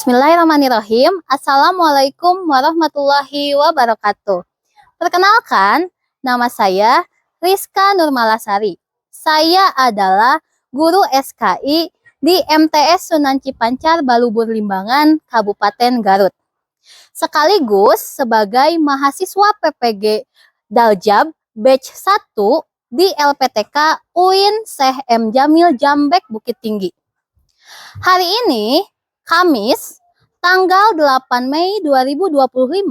Bismillahirrahmanirrahim. Assalamualaikum warahmatullahi wabarakatuh. Perkenalkan, nama saya Rizka Nurmalasari. Saya adalah guru SKI di MTS Sunan Cipancar, Balubur Limbangan, Kabupaten Garut. Sekaligus sebagai mahasiswa PPG Daljab Batch 1 di LPTK UIN Syekh M. Jamil Jambek Bukit Tinggi. Hari ini Kamis, tanggal 8 Mei 2025,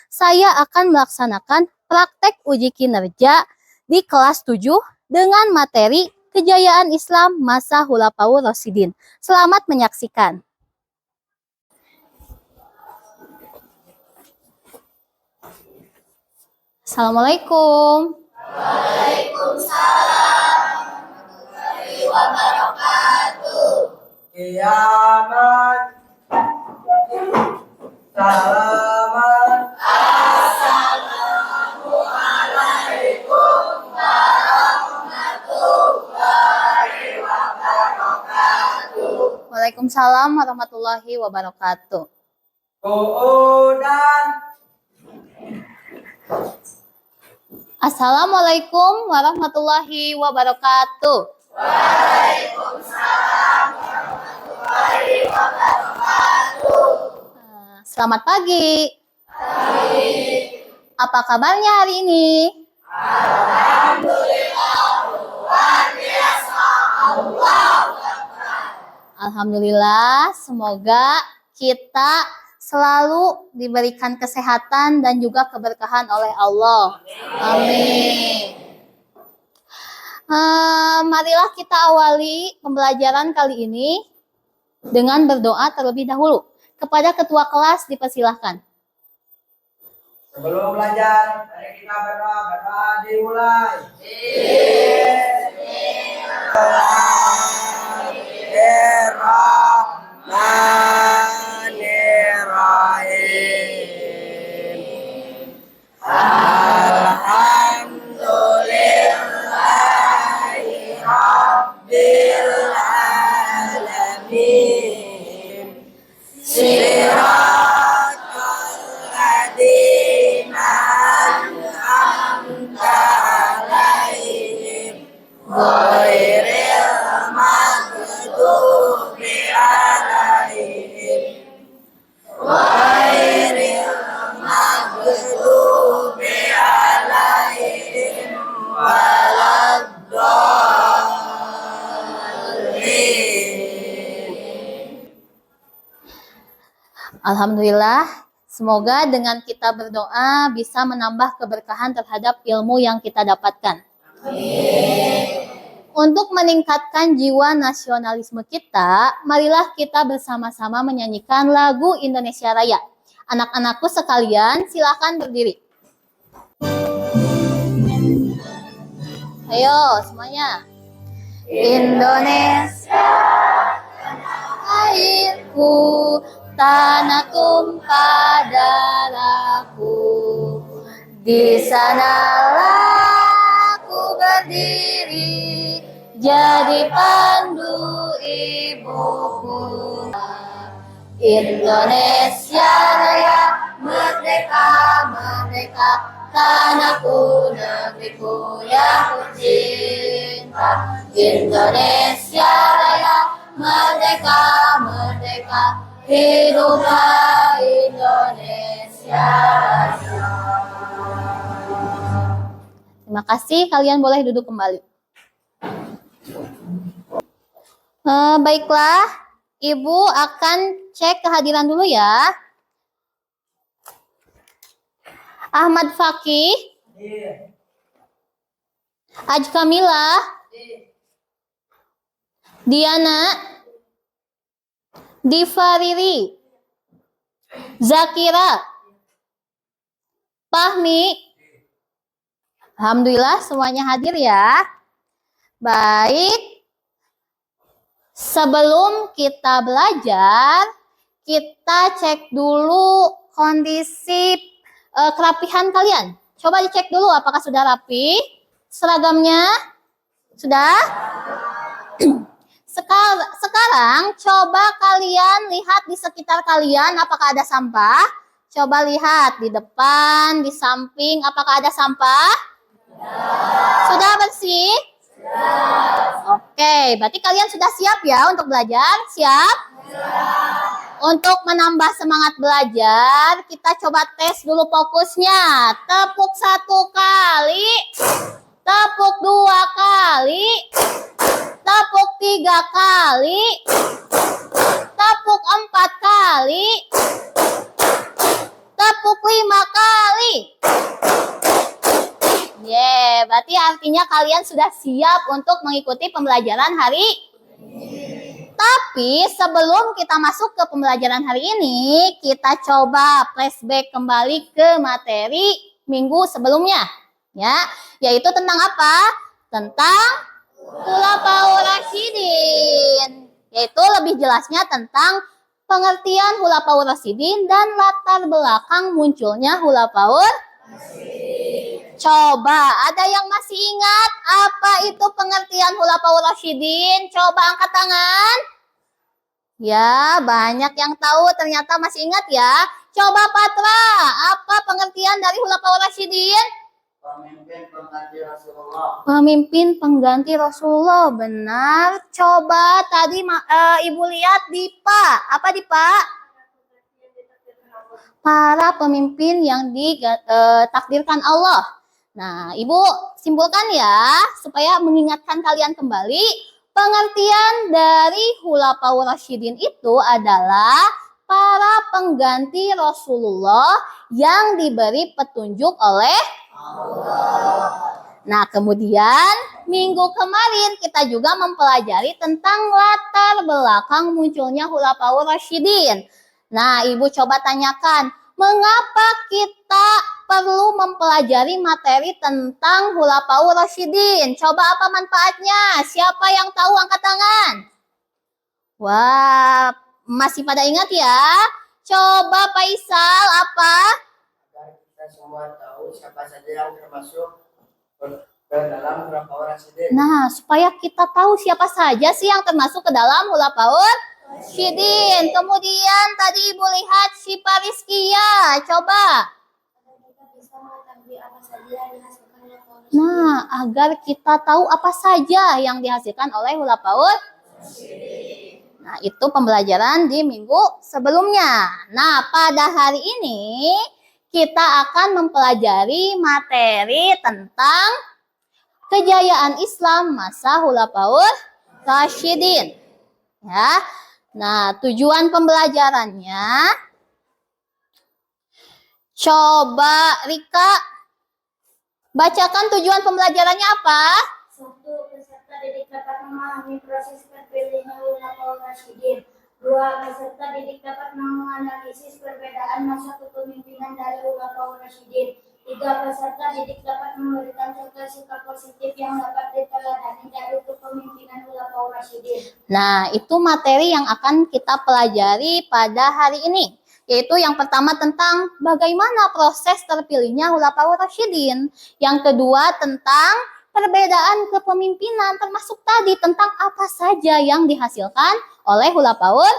saya akan melaksanakan praktek uji kinerja di kelas 7 dengan materi Kejayaan Islam Masa Khulafaur Rasyidin. Selamat menyaksikan. Assalamualaikum. Waalaikumsalam warahmatullahi wabarakatuh. Kiamat, salaman, assalamualaikum warahmatullahi wabarakatuh. Waalaikumsalam warahmatullahi wabarakatuh. Kuudan. Assalamualaikum warahmatullahi wabarakatuh. Waalaikumsalam warahmatullahi wabarakatuh. Selamat pagi. Apa kabarnya hari ini? Alhamdulillah, luar biasa. Alhamdulillah, semoga kita selalu diberikan kesehatan dan juga keberkahan oleh Allah. Amin. Marilah kita awali pembelajaran kali ini dengan berdoa terlebih dahulu. Kepada ketua kelas dipersilahkan. Sebelum belajar, mari kita berdoa dimulai. Bismillahirrahmanirrahim. Alhamdulillahi Rabbil Alamin. Siratal ladzina an'amta alaihim ghairil maghdubi alaihim Alhamdulillah, semoga dengan kita berdoa bisa menambah keberkahan terhadap ilmu yang kita dapatkan. Untuk meningkatkan jiwa nasionalisme kita, marilah kita bersama-sama menyanyikan lagu Indonesia Raya. Anak-anakku sekalian, silakan berdiri. Ayo semuanya. Indonesia, airku, tanah tumpah darahku, di sanalah aku berdiri, jadi pandu ibuku. Indonesia Raya, merdeka, merdeka, tanahku, negeriku yang kucinta. Indonesia Raya, merdeka, merdeka, hiduplah Indonesia Raya. Terima kasih, kalian boleh duduk kembali. Baiklah, Ibu akan cek kehadiran dulu ya. Ahmad Fakih, Ajkamila, Diana, Diva Riri, Zakira, Fahmi. Alhamdulillah semuanya hadir ya. Baik. Sebelum kita belajar, kita cek dulu kondisi kerapihan kalian. Coba dicek dulu apakah sudah rapi. Seragamnya sudah? Sekarang coba kalian lihat di sekitar kalian apakah ada sampah. Coba lihat di depan, di samping, apakah ada sampah? Sudah bersih? Oke, berarti kalian sudah siap ya untuk belajar? Siap? Untuk menambah semangat belajar, kita coba tes dulu fokusnya. Tepuk 1 kali, tepuk 2 kali, tepuk 3 kali, tepuk 4 kali, tepuk 5 kali. Berarti artinya kalian sudah siap untuk mengikuti pembelajaran hari ini. Tapi sebelum kita masuk ke pembelajaran hari ini, kita coba flashback kembali ke materi minggu sebelumnya. Ya, yaitu tentang apa? Tentang Khulafaur Rasyidin. Yaitu lebih jelasnya tentang pengertian Khulafaur Rasyidin dan latar belakang munculnya Khulafaur Rasyidin. Coba, ada yang masih ingat apa itu pengertian Khulafaur Rasyidin? Coba angkat tangan. Ya, banyak yang tahu, ternyata masih ingat ya. Coba Patra, apa pengertian dari Khulafaur Rasyidin? Pemimpin pengganti Rasulullah. Pemimpin pengganti Rasulullah, benar. Coba tadi Ibu lihat di Pak. Apa di Pak? Para pemimpin yang ditakdirkan Allah. Nah, Ibu simpulkan ya, supaya mengingatkan kalian kembali, pengertian dari Khulafaur Rasyidin itu adalah para pengganti Rasulullah yang diberi petunjuk oleh Allah. Nah, kemudian minggu kemarin kita juga mempelajari tentang latar belakang munculnya Khulafaur Rasyidin. Nah, Ibu coba tanyakan, mengapa kita perlu mempelajari materi tentang Khulafaur Rasyidin? Coba apa manfaatnya? Siapa yang tahu angkat tangan? Wah, masih pada ingat ya? Coba Faisal, apa? Agar kita semua tahu siapa saja yang termasuk ke dalam Khulafaur Rasyidin. Nah, supaya kita tahu siapa saja sih yang termasuk ke dalam Khulafaur Rasyidin. Kemudian tadi Ibu lihat Syifa Rizkia. Coba. Nah, agar kita tahu apa saja yang dihasilkan oleh Khulafaur. Nah, itu pembelajaran di minggu sebelumnya. Nah, pada hari ini kita akan mempelajari materi tentang kejayaan Islam masa Khulafaur Rasyidin. Ya. Nah, tujuan pembelajarannya, coba Rika bacakan tujuan pembelajarannya apa? 1. Peserta didik dapat memahami proses terpilihnya Khulafaur Rasyidin. 2. Peserta didik dapat menganalisis perbedaan masa kepemimpinan dari Khulafaur Rasyidin. 3. Peserta didik dapat memberikan contoh sikap positif yang dapat diteladani dari kepemimpinan Khulafaur Rasyidin. Nah, itu materi yang akan kita pelajari pada hari ini. Yaitu yang pertama tentang bagaimana proses terpilihnya Khulafaur Rasyidin. Yang kedua tentang perbedaan kepemimpinan, termasuk tadi tentang apa saja yang dihasilkan oleh Khulafaur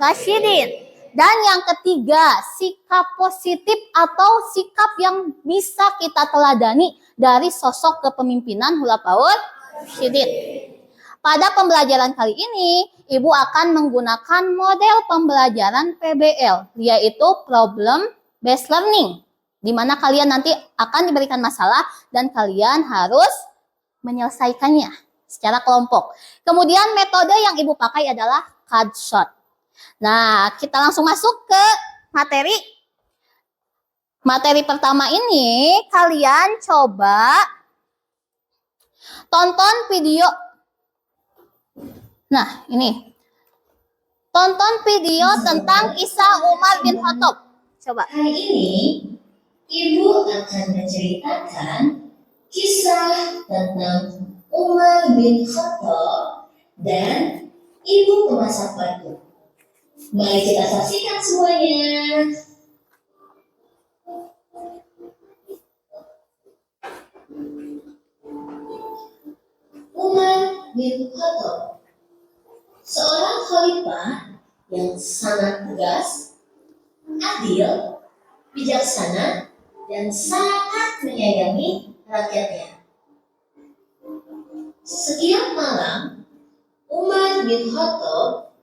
Rasyidin. Dan yang ketiga, sikap positif atau sikap yang bisa kita teladani dari sosok kepemimpinan Khulafaur Rasyidin. Pada pembelajaran kali ini, Ibu akan menggunakan model pembelajaran PBL, yaitu Problem Based Learning, di mana kalian nanti akan diberikan masalah dan kalian harus menyelesaikannya secara kelompok. Kemudian metode yang Ibu pakai adalah card shot. Nah, kita langsung masuk ke materi. Materi pertama ini, kalian coba tonton video. Nah, ini. Tonton video tentang kisah Umar bin Khattab. Coba. Hari ini, Ibu akan menceritakan kisah tentang Umar bin Khattab dan Ibu pemasak batu. Mari kita saksikan semuanya. Umar bin Khattab. seorang khalifah yang sangat tegas, adil, bijaksana, dan sangat menyayangi rakyatnya. Setiap malam, Umar bin Khattab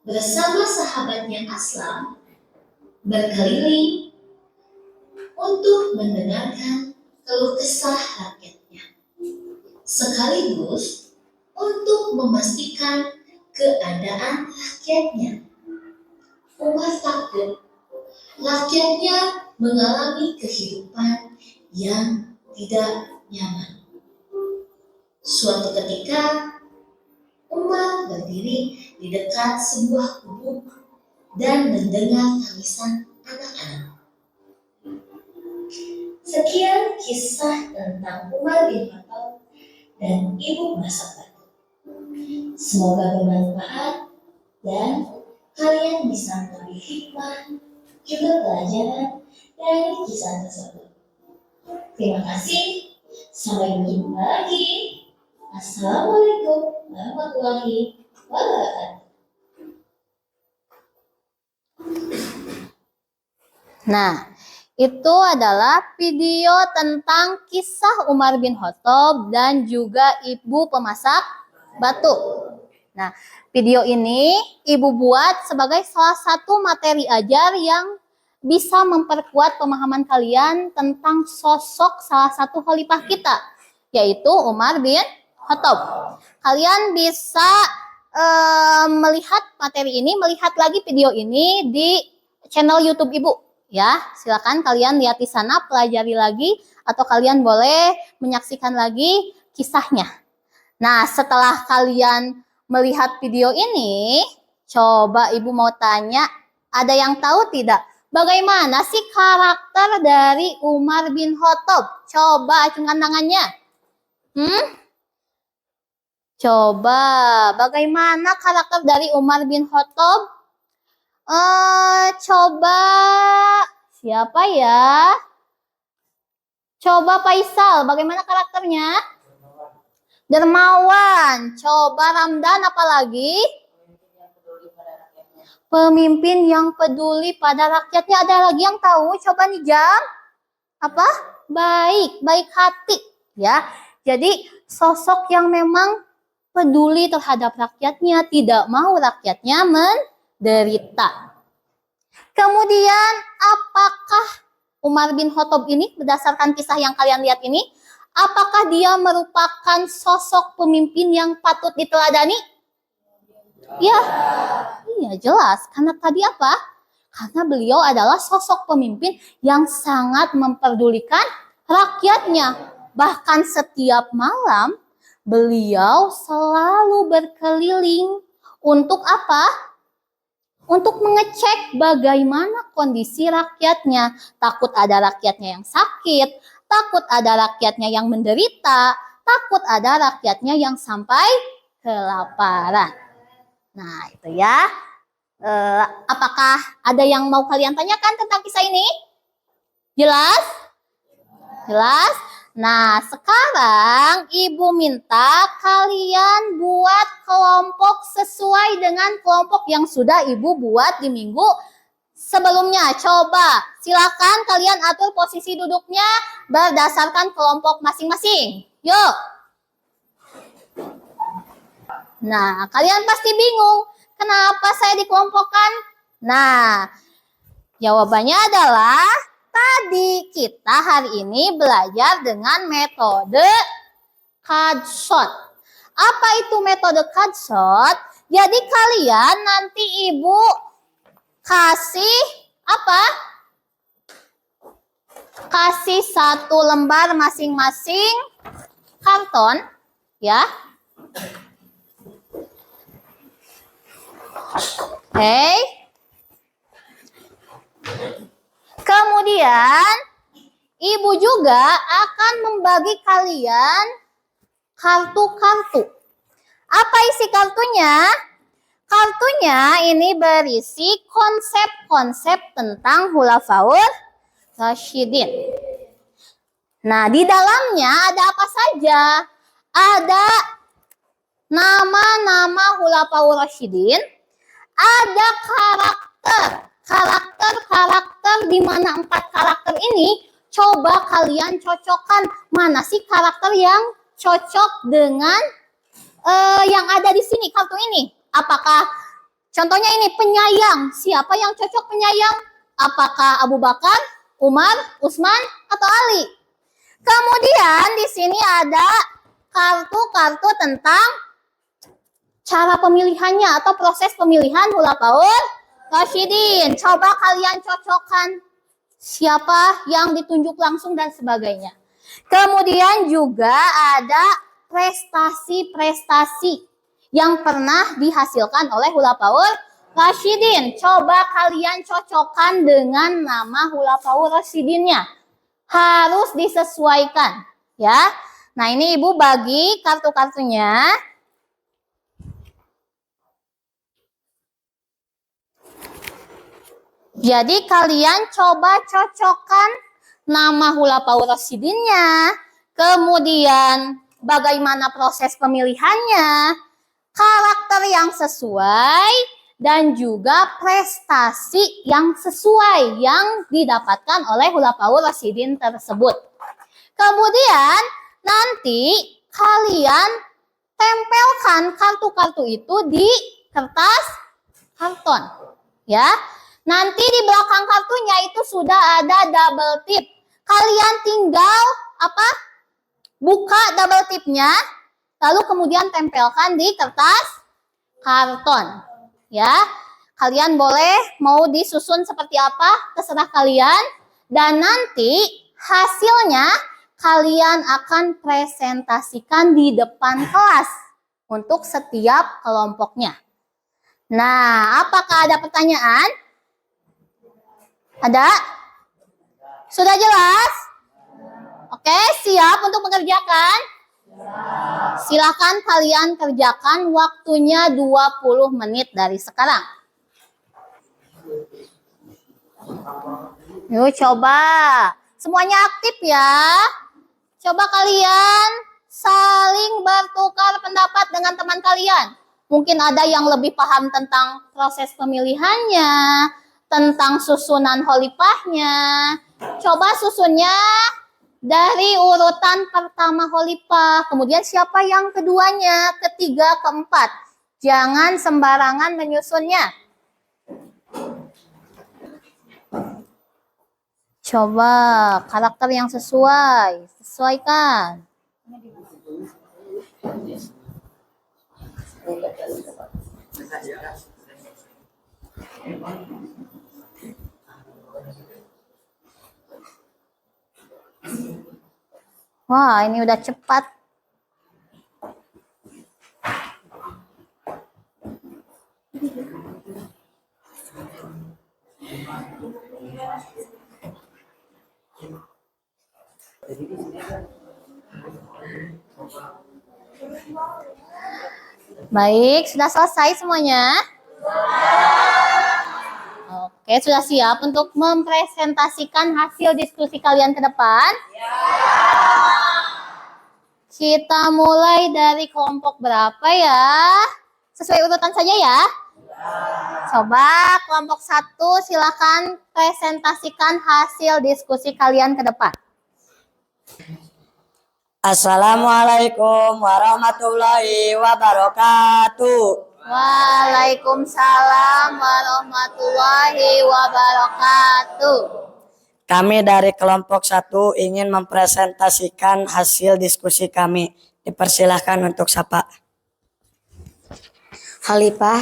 bersama sahabatnya Aslam berkeliling untuk mendengarkan keluh kesah rakyatnya, sekaligus untuk memastikan keadaan rakyatnya. Umar takut rakyatnya mengalami kehidupan yang tidak nyaman. Suatu ketika, Umar berdiri di dekat sebuah gubuk dan mendengar tangisan anak-anak. Sekian kisah tentang Umar bin Khattab dan ibu masak batu. Semoga bermanfaat dan kalian bisa mengambil hikmah juga pelajaran dari kisah tersebut. Terima kasih. Sampai jumpa lagi. Assalamualaikum warahmatullahi wabarakatuh. Nah, itu adalah video tentang kisah Umar bin Khattab dan juga ibu pemasak batu. Nah, video ini ibu buat sebagai salah satu materi ajar yang bisa memperkuat pemahaman kalian tentang sosok salah satu khalifah kita, yaitu Umar bin Khattab. Kalian bisa melihat materi ini, melihat lagi video ini di channel YouTube Ibu. Ya, silakan kalian lihat di sana, pelajari lagi, atau kalian boleh menyaksikan lagi kisahnya. Nah, setelah kalian melihat video ini, coba Ibu mau tanya, ada yang tahu tidak? Bagaimana sih karakter dari Umar bin Khattab? Coba acungkan tangannya. Coba, bagaimana karakter dari Umar bin Khattab? Coba, siapa ya? Coba Faisal, bagaimana karakternya? Dermawan. Coba Ramdan, apa lagi? Pemimpin yang peduli pada rakyatnya. Ada lagi yang tahu? Coba nih Jam. Apa? Baik hati. Ya, jadi sosok yang memang peduli terhadap rakyatnya, tidak mau rakyatnya menderita. Kemudian, apakah Umar bin Khattab ini, berdasarkan kisah yang kalian lihat ini, apakah dia merupakan sosok pemimpin yang patut diteladani? Ya, iya jelas. Karena tadi apa? Karena beliau adalah sosok pemimpin yang sangat memperdulikan rakyatnya. Bahkan setiap malam, beliau selalu berkeliling untuk apa? Untuk mengecek bagaimana kondisi rakyatnya. Takut ada rakyatnya yang sakit, takut ada rakyatnya yang menderita, takut ada rakyatnya yang sampai kelaparan. Nah, itu ya. Apakah ada yang mau kalian tanyakan tentang kisah ini? Jelas? Jelas? Nah, sekarang Ibu minta kalian buat kelompok sesuai dengan kelompok yang sudah Ibu buat di minggu sebelumnya. Coba, silakan kalian atur posisi duduknya berdasarkan kelompok masing-masing. Yuk. Nah, kalian pasti bingung, kenapa saya dikelompokkan? Nah, jawabannya adalah tadi kita hari ini belajar dengan metode Kudshot. Apa itu metode Kudshot? Jadi kalian nanti Ibu kasih apa? Kasih satu lembar masing-masing karton, ya. Oke. Kemudian, Ibu juga akan membagi kalian kartu-kartu. Apa isi kartunya? Kartunya ini berisi konsep-konsep tentang Khulafaur Rasyidin. Nah, di dalamnya ada apa saja? Ada nama-nama Khulafaur Rasyidin, ada karakter di mana 4 karakter ini coba kalian cocokkan mana sih karakter yang cocok dengan yang ada di sini kartu ini. Apakah contohnya ini penyayang, siapa yang cocok penyayang? Apakah Abu Bakar, Umar, Utsman, atau Ali? Kemudian di sini ada kartu-kartu tentang cara pemilihannya atau proses pemilihan Khulafaur Rasyidin. Coba kalian cocokkan siapa yang ditunjuk langsung dan sebagainya. Kemudian juga ada prestasi-prestasi yang pernah dihasilkan oleh Khulafaur Rasyidin. Coba kalian cocokkan dengan nama Khulafaur Rasyidinnya. Harus disesuaikan, ya. Nah, ini Ibu bagi kartu-kartunya. Jadi kalian coba cocokkan nama Khulafaur Rasyidinnya, kemudian bagaimana proses pemilihannya, karakter yang sesuai, dan juga prestasi yang sesuai yang didapatkan oleh Khulafaur Rasyidin tersebut. Kemudian nanti kalian tempelkan kartu-kartu itu di kertas karton, ya. Nanti di belakang kartunya itu sudah ada double tip. Kalian tinggal buka double tipnya, lalu kemudian tempelkan di kertas karton. Ya, kalian boleh mau disusun seperti apa, terserah kalian. Dan nanti hasilnya kalian akan presentasikan di depan kelas untuk setiap kelompoknya. Nah, apakah ada pertanyaan? Ada? Sudah jelas? Oke, siap untuk mengerjakan? Silakan kalian kerjakan, waktunya 20 menit dari sekarang. Yuk coba. Semuanya aktif ya. Coba kalian saling bertukar pendapat dengan teman kalian. Mungkin ada yang lebih paham tentang proses pemilihannya, tentang susunan khalifahnya. Coba susunnya dari urutan pertama khalifah, kemudian siapa yang keduanya, ketiga, keempat. Jangan sembarangan menyusunnya. Coba karakter yang sesuai, sesuaikan. Wah, ini udah cepat. Baik, sudah selesai semuanya? Oke, sudah siap untuk mempresentasikan hasil diskusi kalian ke depan? Kita mulai dari kelompok berapa ya? Sesuai urutan saja ya? Coba kelompok 1 silakan presentasikan hasil diskusi kalian ke depan. Assalamualaikum warahmatullahi wabarakatuh. Waalaikumsalam warahmatullahi wabarakatuh. Kami dari kelompok 1 ingin mempresentasikan hasil diskusi kami. Dipersilahkan untuk sapa. Khalifah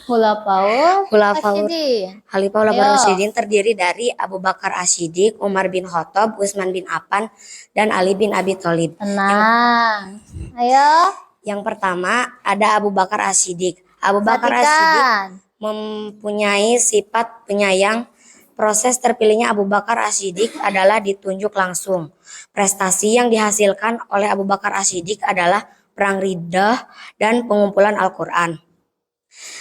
Khulafaur Rasyidin. Rasyidin terdiri dari Abu Bakar As-Siddiq, Umar bin Khattab, Utsman bin Affan, dan Ali bin Abi Thalib. Tenang. Ayo. Yang pertama ada Abu Bakar As-Siddiq. Abu Bakar As-Siddiq mempunyai sifat penyayang. Proses terpilihnya Abu Bakar As-Siddiq adalah ditunjuk langsung. Prestasi yang dihasilkan oleh Abu Bakar As-Siddiq adalah Perang Riddah dan pengumpulan Al-Quran.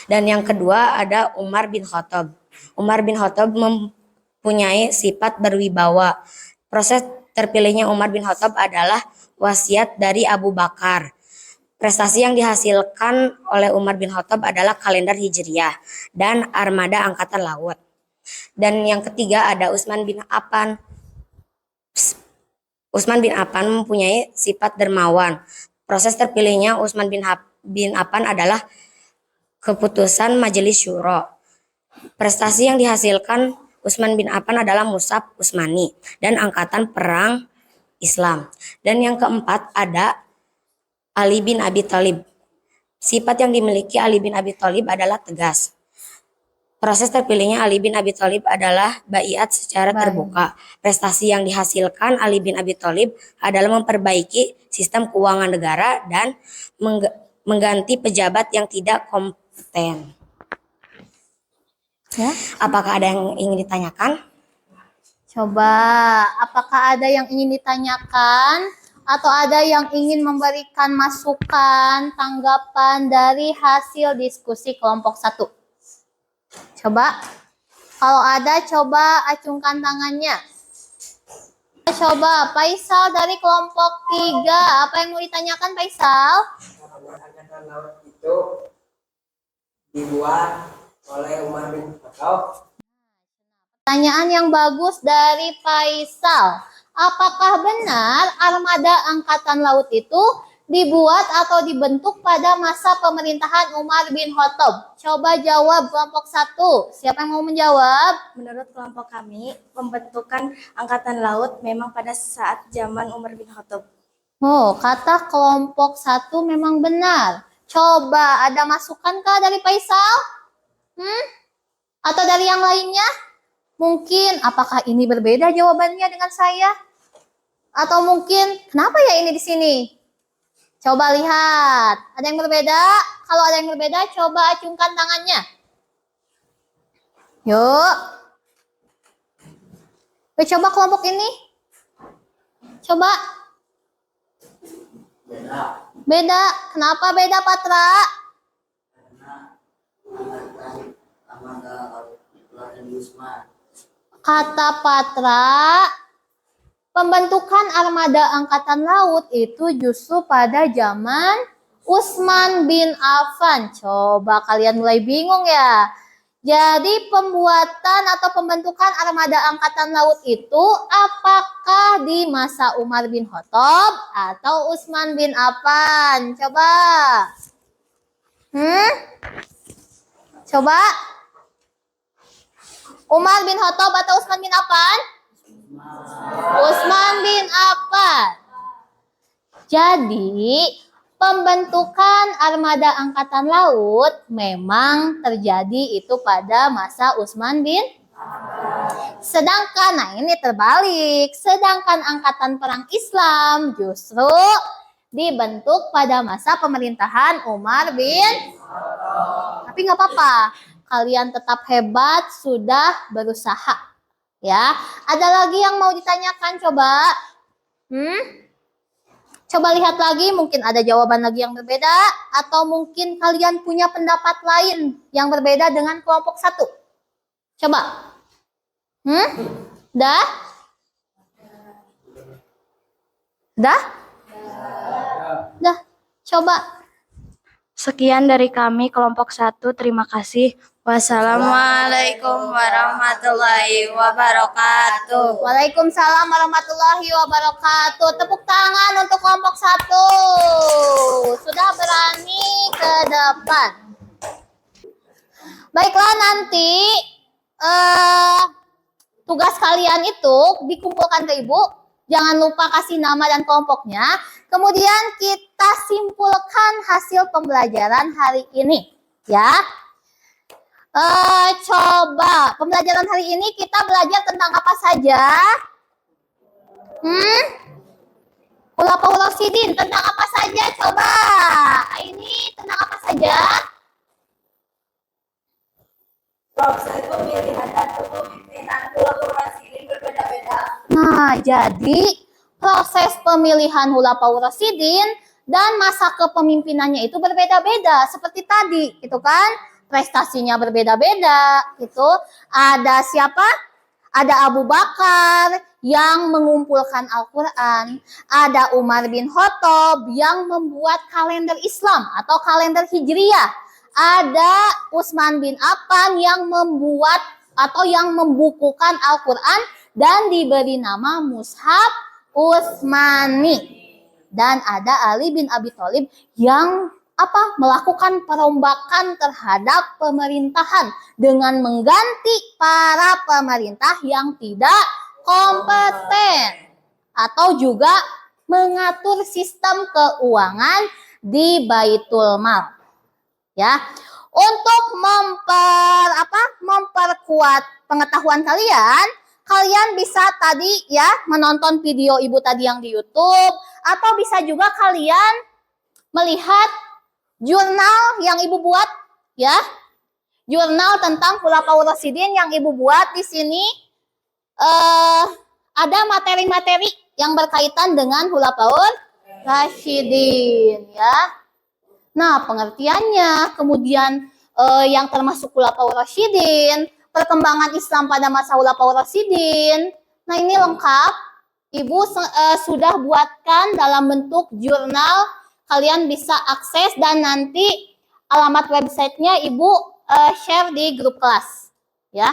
Dan yang kedua ada Umar bin Khattab. Umar bin Khattab mempunyai sifat berwibawa. Proses terpilihnya Umar bin Khattab adalah wasiat dari Abu Bakar. Prestasi yang dihasilkan oleh Umar bin Khattab adalah kalender Hijriah dan armada angkatan laut. Dan yang ketiga ada Utsman bin Affan. Utsman bin Affan mempunyai sifat dermawan. Proses terpilihnya Utsman bin Affan adalah keputusan Majelis Syuro. Prestasi yang dihasilkan Utsman bin Affan adalah Musab Utsmani dan Angkatan Perang Islam. Dan yang keempat ada Ali bin Abi Thalib. Sifat yang dimiliki Ali bin Abi Thalib adalah tegas. Proses terpilihnya Ali bin Abi Thalib adalah baiat secara terbuka. Prestasi yang dihasilkan Ali bin Abi Thalib adalah memperbaiki sistem keuangan negara dan mengganti pejabat yang tidak kompeten. Ya. Apakah ada yang ingin ditanyakan? Coba, apakah ada yang ingin ditanyakan atau ada yang ingin memberikan masukan, tanggapan dari hasil diskusi kelompok 1? Coba, kalau ada coba acungkan tangannya. Coba, Faisal dari kelompok 3, apa yang mau ditanyakan Faisal? Angkatan laut itu dibuat oleh Umar bin Khattab. Pertanyaan yang bagus dari Faisal. Apakah benar armada angkatan laut itu dibuat atau dibentuk pada masa pemerintahan Umar bin Khattab? Coba jawab kelompok 1. Siapa yang mau menjawab? Menurut kelompok kami, pembentukan angkatan laut memang pada saat zaman Umar bin Khattab. Oh, kata kelompok 1 memang benar. Coba ada masukankah dari Faisal? Atau dari yang lainnya? Mungkin apakah ini berbeda jawabannya dengan saya? Atau mungkin kenapa ya ini di sini? Coba lihat. Ada yang berbeda? Kalau ada yang berbeda, coba acungkan tangannya. Yuk. Coba kelompok ini. Coba. Beda. Kenapa beda, Patra? Kata Patra, pembentukan armada angkatan laut itu justru pada zaman Utsman bin Affan. Coba kalian mulai bingung ya. Jadi pembuatan atau pembentukan armada angkatan laut itu apakah di masa Umar bin Khattab atau Utsman bin Affan? Coba. Coba. Umar bin Khattab atau Utsman bin Affan? Utsman bin Affan. Jadi, pembentukan armada angkatan laut memang terjadi itu pada masa Utsman bin Affan. Sedangkan, nah ini terbalik. Sedangkan angkatan perang Islam justru dibentuk pada masa pemerintahan Umar bin Khattab. Tapi nggak apa-apa. Kalian tetap hebat, sudah berusaha. Ya, ada lagi yang mau ditanyakan coba? Coba lihat lagi, mungkin ada jawaban lagi yang berbeda atau mungkin kalian punya pendapat lain yang berbeda dengan kelompok 1. Coba. Dah? Dah? Dah. Coba. Sekian dari kami kelompok 1. Terima kasih. Wassalamualaikum warahmatullahi wabarakatuh. Waalaikumsalam warahmatullahi wabarakatuh. Tepuk tangan untuk kelompok 1. Sudah berani ke depan. Baiklah, nanti tugas kalian itu dikumpulkan ke ibu. Jangan lupa kasih nama dan kelompoknya. Kemudian kita simpulkan hasil pembelajaran hari ini. Ya. Coba pembelajaran hari ini kita belajar tentang apa saja? Khulafaur Rasyidin tentang apa saja? Coba ini tentang apa saja? Proses pemilihan dan kepemimpinan Khulafaur Rasyidin berbeda-beda. Nah, jadi proses pemilihan Khulafaur Rasyidin dan masa kepemimpinannya itu berbeda-beda seperti tadi, gitu kan? Prestasinya berbeda-beda gitu. Ada siapa? Ada Abu Bakar yang mengumpulkan Al-Quran, ada Umar bin Khattab yang membuat kalender Islam atau kalender Hijriyah, ada Utsman bin Affan yang membuat atau yang membukukan Al-Quran dan diberi nama Mushaf Utsmani, dan ada Ali bin Abi Thalib yang melakukan perombakan terhadap pemerintahan dengan mengganti para pemerintah yang tidak kompeten atau juga mengatur sistem keuangan di Baitul Mal. Ya, untuk memperkuat pengetahuan kalian, kalian bisa tadi ya menonton video ibu tadi yang di YouTube, atau bisa juga kalian melihat jurnal yang ibu buat ya, jurnal tentang Khulafaur Rasyidin yang ibu buat. Di sini ada materi-materi yang berkaitan dengan Khulafaur Rasyidin ya. Nah, pengertiannya, kemudian yang termasuk Khulafaur Rasyidin, perkembangan Islam pada masa Khulafaur Rasyidin. Nah, ini lengkap. Ibu sudah buatkan dalam bentuk jurnal. Kalian bisa akses dan nanti alamat websitenya Ibu share di grup kelas. Ya.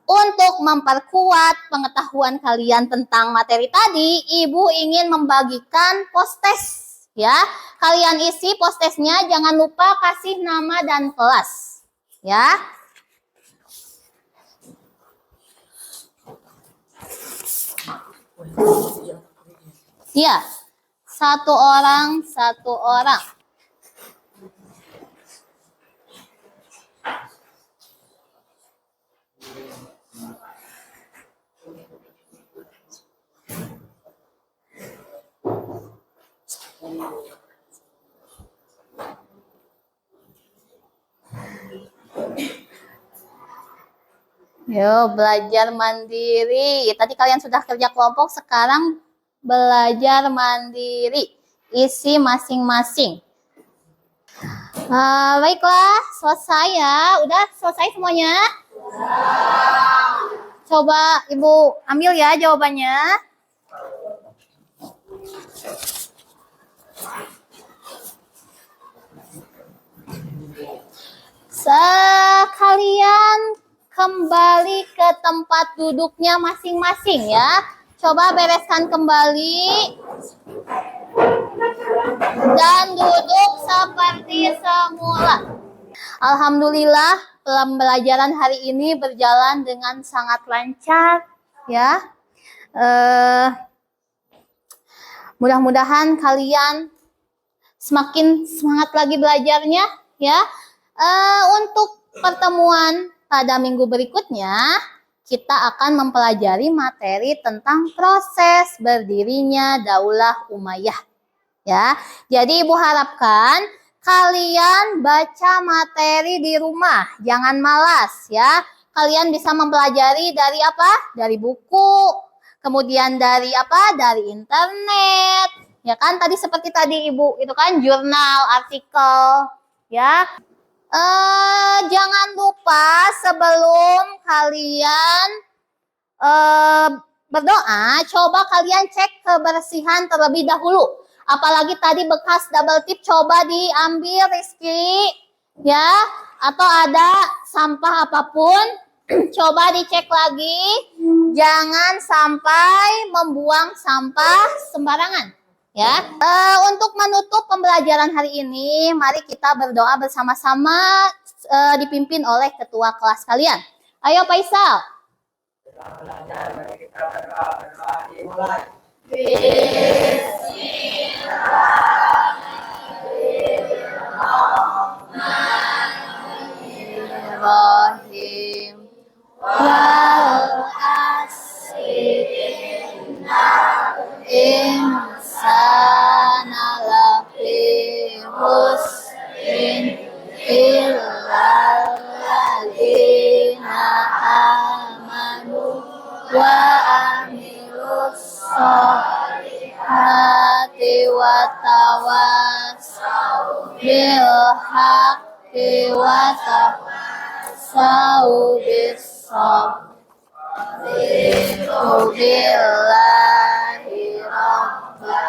Untuk memperkuat pengetahuan kalian tentang materi tadi, Ibu ingin membagikan post-test. Ya, kalian isi post-testnya, jangan lupa kasih nama dan kelas. Ya. Iya, satu orang. Yo, belajar mandiri. Tadi kalian sudah kerja kelompok, sekarang belajar mandiri. Isi masing-masing. Baiklah, selesai ya. Udah selesai semuanya? Coba Ibu ambil ya jawabannya. Sekalian kembali ke tempat duduknya masing-masing ya. Coba bereskan kembali. Dan duduk seperti semula. Alhamdulillah, pembelajaran hari ini berjalan dengan sangat lancar ya. Mudah-mudahan kalian semakin semangat lagi belajarnya ya. Untuk pertemuan pada minggu berikutnya, kita akan mempelajari materi tentang proses berdirinya Daulah Umayyah. Ya, jadi Ibu harapkan kalian baca materi di rumah, jangan malas ya. Kalian bisa mempelajari dari apa? Dari buku, kemudian dari apa? Dari internet. Ya kan, tadi seperti tadi Ibu, itu kan jurnal, artikel, ya. Jangan lupa sebelum kalian berdoa, coba kalian cek kebersihan terlebih dahulu. Apalagi tadi bekas double tip, coba diambil Rizky, ya. Atau ada sampah apapun, coba dicek lagi. Jangan sampai membuang sampah sembarangan. Ya, untuk menutup pembelajaran hari ini, mari kita berdoa bersama-sama dipimpin oleh ketua kelas kalian. Ayo Faisal. Bismillahirrahmanirrahim. Wal asri insana lafi khusrin illal ladzina amanu wa amilus sholihati wa tawassaw bil haqqi wa tawassaw bis sabr. billahi rabba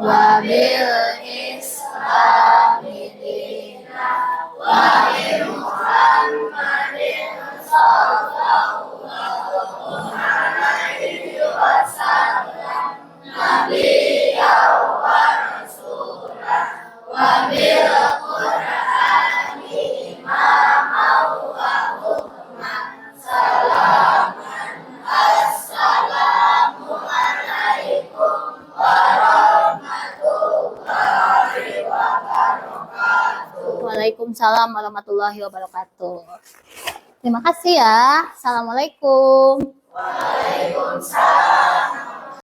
wa bil islami dina wa bi Muhammadin sallallahu alaihi wasallam nabiyyan wa rasulah wa bil qur'ani imaman wa hukman salaman assalamu alaikum warahmatullahi wabarakatuh. Waalaikumsalam warahmatullahi wabarakatuh. Terima kasih ya. Assalamualaikum. Waalaikumsalam.